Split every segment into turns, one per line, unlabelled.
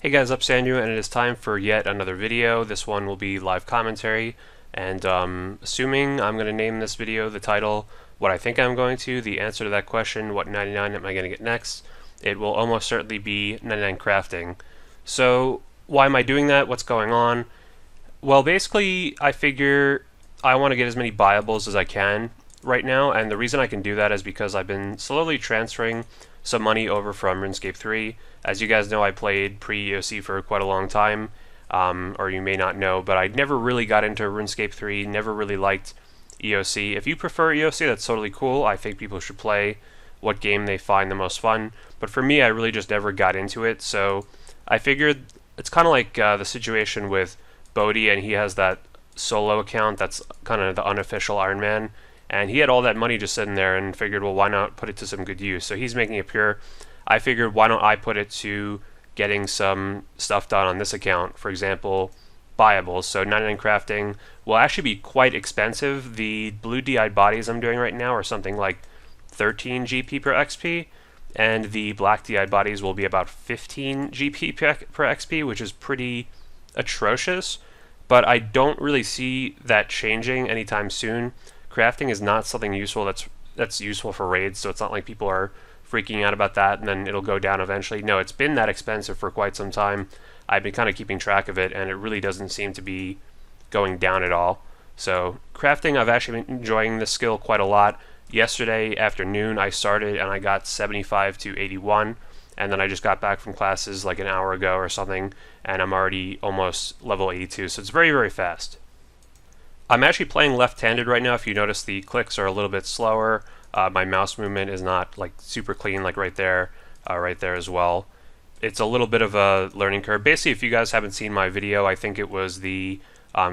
Hey guys, up Andrew, and it is time for yet another video. This one will be live commentary, and assuming I'm going to name this video the title, what I think I'm going to, the answer to that question, what 99 am I going to get next, it will almost certainly be 99 crafting. So why am I doing that? What's going on? Well, basically, I figure I want to get as many buyables as I can right now, and the reason I can do that is because I've been slowly transferring some money over from RuneScape 3. As you guys know, I played pre-EOC for quite a long time, or you may not know, but I never really got into RuneScape 3, never really liked EOC. If you prefer EOC, that's totally cool. I think people should play what game they find the most fun, but for me, I really just never got into it, so I figured it's kind of like the situation with Bodhi, and he has that solo account that's kind of the unofficial Iron Man, and he had all that money just sitting there and figured, well, why not put it to some good use? So he's making it pure. I figured, why don't I put it to getting some stuff done on this account? For example, buyables. So 99 crafting will actually be quite expensive. The blue DI bodies I'm doing right now are something like 13 GP per XP, and the black DI bodies will be about 15 GP per XP, which is pretty atrocious. But I don't really see that changing anytime soon. Crafting is not something useful that's useful for raids, so it's not like people are freaking out about that and then it'll go down eventually. No, it's been that expensive for quite some time. I've been kind of keeping track of it, and it really doesn't seem to be going down at all. So crafting, I've actually been enjoying this skill quite a lot. Yesterday afternoon I started and I got 75 to 81, and then I just got back from classes like an hour ago or something, and I'm already almost level 82, so it's very, very fast. I'm actually playing left-handed right now. If you notice, the clicks are a little bit slower. My mouse movement is not like super clean, like right there as well. It's a little bit of a learning curve. Basically, if you guys haven't seen my video, I think it was the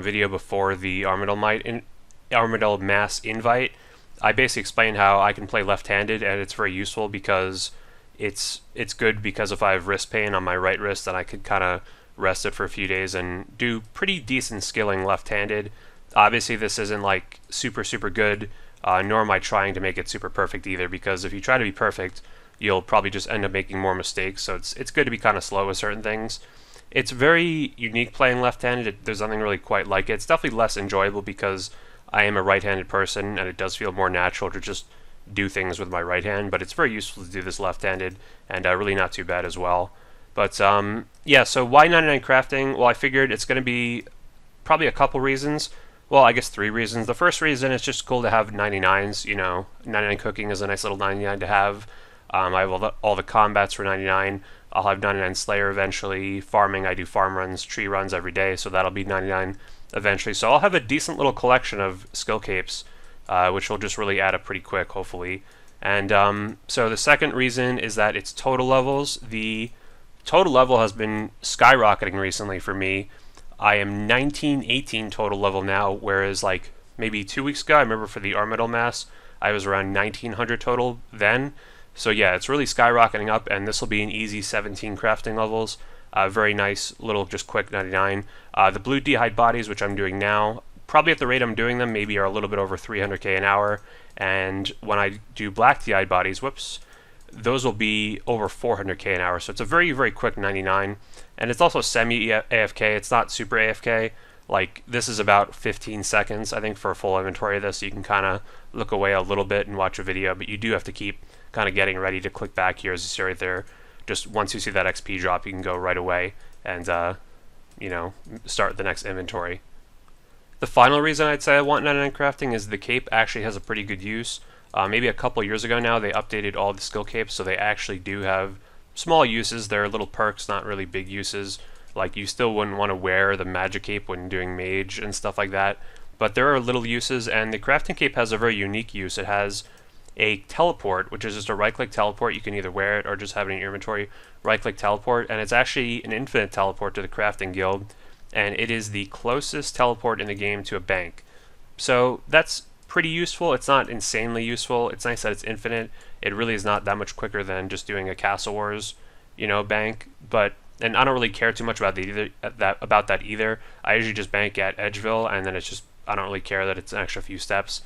video before the Armadyl Mass invite. I basically explained how I can play left-handed, and it's very useful because it's good because if I have wrist pain on my right wrist, then I could kind of rest it for a few days and do pretty decent skilling left-handed. Obviously, this isn't like super good, nor am I trying to make it super perfect either, because if you try to be perfect, you'll probably just end up making more mistakes, so it's good to be kind of slow with certain things. It's very unique playing left-handed. There's nothing really quite like it. It's definitely less enjoyable because I am a right-handed person, and it does feel more natural to just do things with my right hand, but it's very useful to do this left-handed, and really not too bad as well. But yeah, so why 99 crafting? Well, I figured it's going to be probably a couple reasons. Well, I guess 3 reasons. The first reason, it's just cool to have 99s, you know. 99 cooking is a nice little 99 to have. I have all the combats for 99. I'll have 99 Slayer eventually. Farming, I do farm runs, tree runs every day, so that'll be 99 eventually. So I'll have a decent little collection of skill capes, which will just really add up pretty quick, hopefully. And so the second reason is that it's total levels. The total level has been skyrocketing recently for me. I am 1918 total level now, whereas like maybe 2 weeks ago, I remember for the Armadyl Mass, I was around 1900 total then. So yeah, it's really skyrocketing up, and this will be an easy 17 crafting levels. Very nice little just quick 99. The blue d'hide bodies, which I'm doing now, probably at the rate I'm doing them, maybe are a little bit over 300k an hour. And when I do black d'hide bodies, whoops, those will be over 400k an hour. So it's a very, very quick 99. And it's also semi-AFK. It's not super AFK. Like, this is about 15 seconds, I think, for a full inventory of this. So you can kind of look away a little bit and watch a video, but you do have to keep kind of getting ready to click back here, as you see right there. Just once you see that XP drop, you can go right away and, you know, start the next inventory. The final reason I'd say I want 99 crafting is the cape actually has a pretty good use. Maybe a couple years ago now, they updated all the skill capes, so they actually do have small uses. They're little perks, not really big uses. Like, you still wouldn't want to wear the magic cape when doing mage and stuff like that, but there are little uses, and the crafting cape has a very unique use. It has a teleport, which is just a right-click teleport. You can either wear it or just have it in your inventory. Right-click teleport, and it's actually an infinite teleport to the crafting guild, and it is the closest teleport in the game to a bank. So that's pretty useful. It's not insanely useful. It's nice that it's infinite. It really is not that much quicker than just doing a Castle Wars, you know, bank. And I don't really care too much about that either. I usually just bank at Edgeville, and then it's just, I don't really care that it's an extra few steps.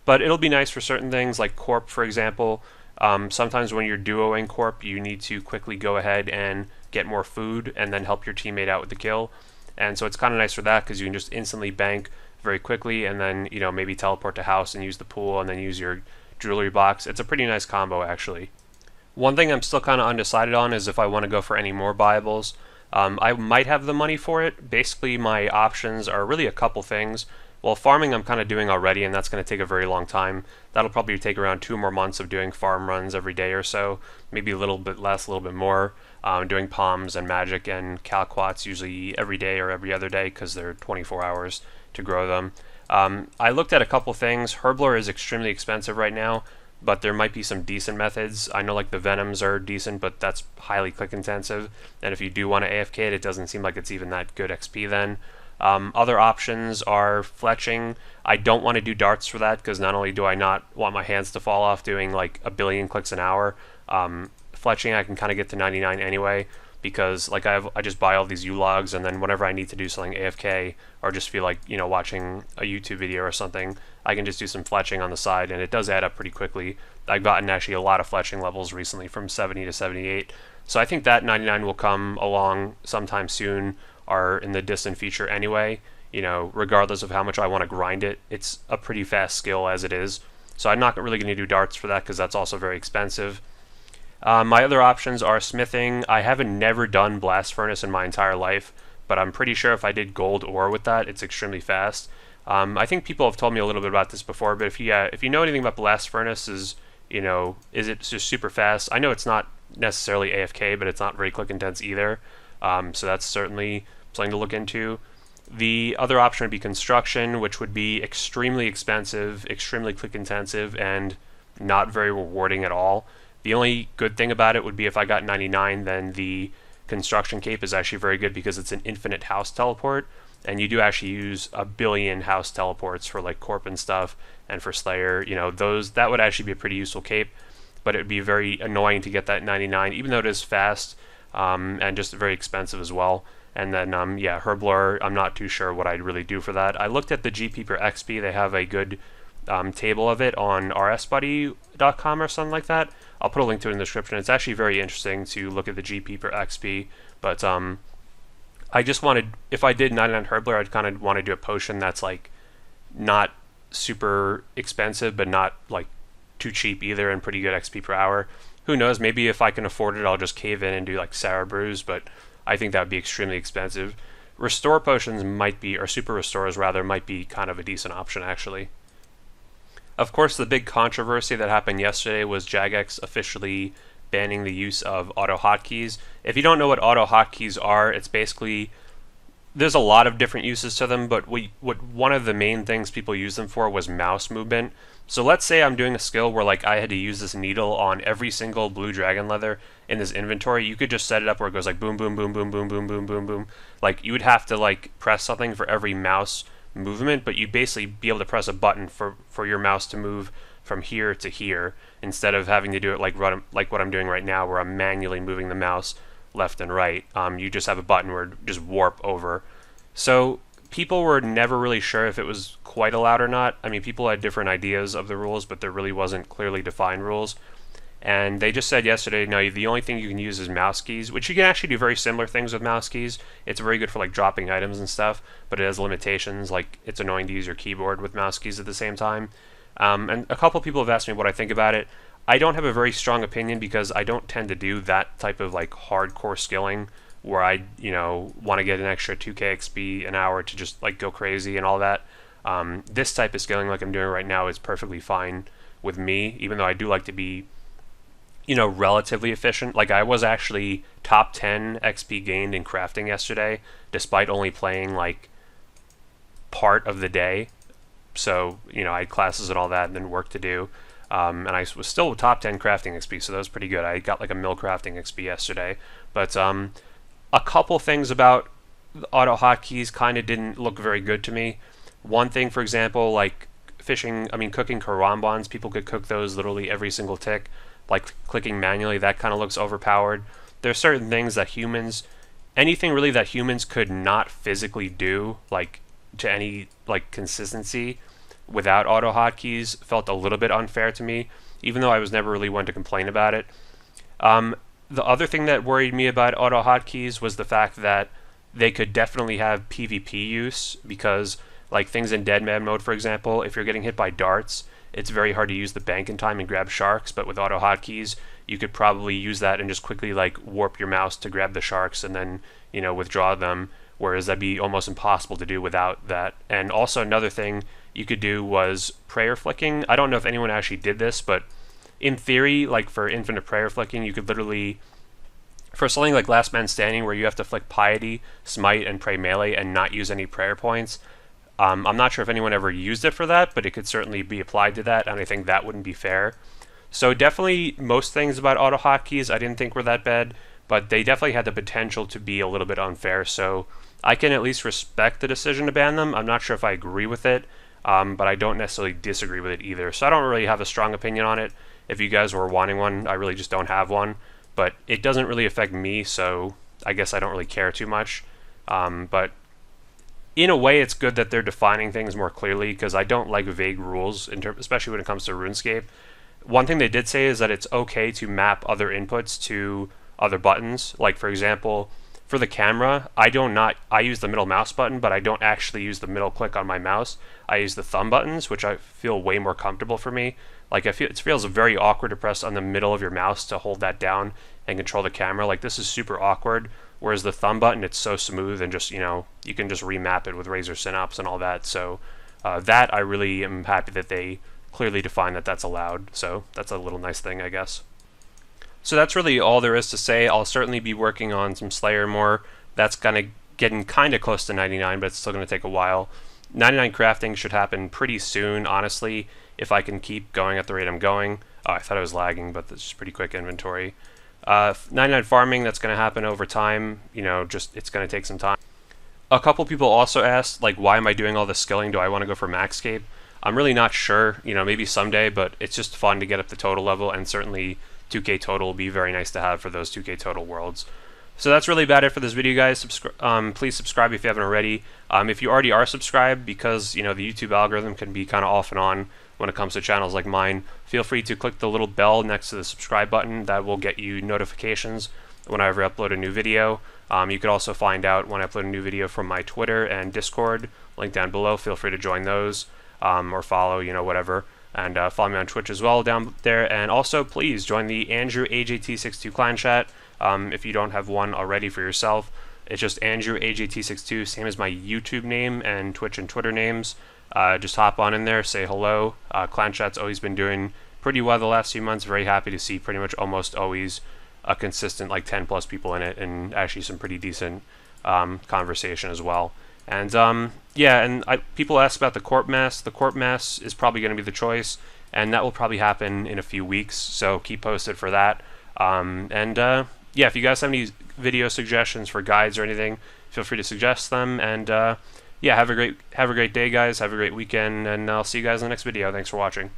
But it'll be nice for certain things, like Corp, for example. Sometimes when you're duoing Corp, you need to quickly go ahead and get more food and then help your teammate out with the kill. And so it's kind of nice for that because you can just instantly bank very quickly and then, you know, maybe teleport to house and use the pool and then use your jewelry box. It's a pretty nice combo, actually. One thing I'm still kind of undecided on is if I want to go for any more buyables. I might have the money for it. Basically, my options are really a couple things. Well, farming I'm kind of doing already, and that's going to take a very long time. That'll probably take around 2 more months of doing farm runs every day or so, maybe a little bit less, a little bit more. Doing palms and magic and calquats usually every day or every other day because they're 24 hours to grow them. I looked at a couple things. Herblore is extremely expensive right now, but there might be some decent methods. I know like the Venoms are decent, but that's highly click intensive. And if you do want to AFK it, it doesn't seem like it's even that good XP then. Other options are fletching. I don't want to do darts for that because not only do I not want my hands to fall off doing like a billion clicks an hour, fletching I can kind of get to 99 anyway because like I just buy all these U-logs and then whenever I need to do something AFK or just feel like, you know, watching a YouTube video or something, I can just do some fletching on the side and it does add up pretty quickly. I've gotten actually a lot of fletching levels recently from 70 to 78. So I think that 99 will come along sometime soon or in the distant future anyway. You know, regardless of how much I want to grind it, it's a pretty fast skill as it is. So I'm not really going to do darts for that because that's also very expensive. My other options are smithing. I haven't never done blast furnace in my entire life, but I'm pretty sure if I did gold ore with that, it's extremely fast. I think people have told me a little bit about this before, but if you know anything about blast furnace, is it just super fast? I know it's not necessarily AFK, but it's not very click intense either. So that's certainly something to look into. The other option would be construction, which would be extremely expensive, extremely click intensive, and not very rewarding at all. The only good thing about it would be if I got 99, then the construction cape is actually very good because it's an infinite house teleport, and you do actually use a billion house teleports for like Corp and stuff, and for Slayer, you know, that would actually be a pretty useful cape, but it would be very annoying to get that 99, even though it is fast, and just very expensive as well. And then, yeah, Herblore, I'm not too sure what I'd really do for that. I looked at the GP per XP. They have a good table of it on rsbuddy.com or something like that. I'll put a link to it in the description. It's actually very interesting to look at the GP per XP. But I just wanted, if I did 99 Herblore, I'd kind of want to do a potion that's like not super expensive, but not like too cheap either, and pretty good XP per hour. Who knows? Maybe if I can afford it, I'll just cave in and do like sour brews, but I think that would be extremely expensive. Restore potions might be, or super restores rather, might be kind of a decent option actually. Of course, the big controversy that happened yesterday was Jagex officially banning the use of Auto HotKeys. If you don't know what Auto HotKeys are, it's basically, there's a lot of different uses to them, but what one of the main things people use them for was mouse movement. So let's say I'm doing a skill where like I had to use this needle on every single blue dragon leather in this inventory. You could just set it up where it goes like boom, boom, boom, boom, boom, boom, boom, boom, boom. Like you would have to like press something for every mouse movement, but you'd basically be able to press a button for your mouse to move from here to here instead of having to do it like what I'm doing right now where I'm manually moving the mouse left and right. You just have a button where it just warp over. So people were never really sure if it was quite allowed or not. I mean, people had different ideas of the rules, but there really wasn't clearly defined rules. And they just said yesterday, no, the only thing you can use is mouse keys, which you can actually do very similar things with mouse keys. It's very good for like dropping items and stuff, but it has limitations, like it's annoying to use your keyboard with mouse keys at the same time. And a couple people have asked me what I think about it. I don't have a very strong opinion because I don't tend to do that type of like hardcore skilling where I, want to get an extra 2k XP an hour to just like go crazy and all that. This type of skilling like I'm doing right now is perfectly fine with me, even though I do like to be, relatively efficient. Like I was actually top 10 XP gained in crafting yesterday, despite only playing like part of the day. So, I had classes and all that and then work to do. And I was still top 10 crafting XP, so that was pretty good. I got like a mil crafting XP yesterday. But a couple things about Auto HotKeys kind of didn't look very good to me. One thing, for example, like cooking karambans, people could cook those literally every single tick. Like clicking manually, that kind of looks overpowered. There's certain things that anything really that humans could not physically do, like to any like consistency without Auto HotKeys, felt a little bit unfair to me, even though I was never really one to complain about it. The other thing that worried me about Auto HotKeys was the fact that they could definitely have PvP use, because like things in dead man mode, for example, if you're getting hit by darts, it's very hard to use the bank in time and grab sharks, but with Auto HotKeys, you could probably use that and just quickly like warp your mouse to grab the sharks and then, you know, withdraw them, whereas that'd be almost impossible to do without that. And also another thing you could do was prayer flicking. I don't know if anyone actually did this, but in theory, like for infinite prayer flicking, you could literally, for something like Last Man Standing, where you have to flick Piety, Smite, and Pray Melee and not use any prayer points, I'm not sure if anyone ever used it for that, but it could certainly be applied to that, and I think that wouldn't be fair. So definitely most things about Auto HotKeys I didn't think were that bad, but they definitely had the potential to be a little bit unfair, so I can at least respect the decision to ban them. I'm not sure if I agree with it, but I don't necessarily disagree with it either. So I don't really have a strong opinion on it. If you guys were wanting one, I really just don't have one, but it doesn't really affect me, so I guess I don't really care too much. But in a way, it's good that they're defining things more clearly, because I don't like vague rules, especially when it comes to RuneScape. One thing they did say is that it's okay to map other inputs to other buttons. Like, for example, for the camera, I use the middle mouse button, but I don't actually use the middle click on my mouse. I use the thumb buttons, which I feel way more comfortable for me. Like, it feels very awkward to press on the middle of your mouse to hold that down and control the camera. Like, this is super awkward. Whereas the thumb button, it's so smooth, and just, you know, you can just remap it with Razor Synapse and all that. So that I really am happy that they clearly define that that's allowed. So that's a little nice thing, I guess. So that's really all there is to say. I'll certainly be working on some Slayer more. That's getting kind of close to 99, but it's still going to take a while. 99 crafting should happen pretty soon, honestly, if I can keep going at the rate I'm going. Oh, I thought I was lagging, but this is pretty quick inventory. 99 farming, that's going to happen over time. You know, just it's going to take some time. A couple people also asked, like, why am I doing all this skilling? Do I want to go for Maxscape? I'm really not sure. You know, maybe someday, but it's just fun to get up the total level, and certainly 2K total will be very nice to have for those 2K total worlds. So that's really about it for this video, guys. Please subscribe if you haven't already. If you already are subscribed, because, you know, the YouTube algorithm can be kind of off and on when it comes to channels like mine, feel free to click the little bell next to the subscribe button. That will get you notifications whenever I upload a new video. You could also find out when I upload a new video from my Twitter and Discord, link down below. Feel free to join those, or follow, you know, whatever. And follow me on Twitch as well down there. And also, please join the Andrew AJT62 clan chat if you don't have one already for yourself. It's just Andrew AJT62, same as my YouTube name and Twitch and Twitter names. Just hop on in there, say hello. Clan chat's always been doing pretty well the last few months. Very happy to see pretty much almost always a consistent like 10 plus people in it, and actually some pretty decent conversation as well. And yeah, and people ask about the Corp Mass. The Corp Mass is probably going to be the choice, and that will probably happen in a few weeks, so keep posted for that. Yeah, if you guys have any video suggestions for guides or anything, feel free to suggest them. And yeah, have a great day, guys. Have a great weekend, and I'll see you guys in the next video. Thanks for watching.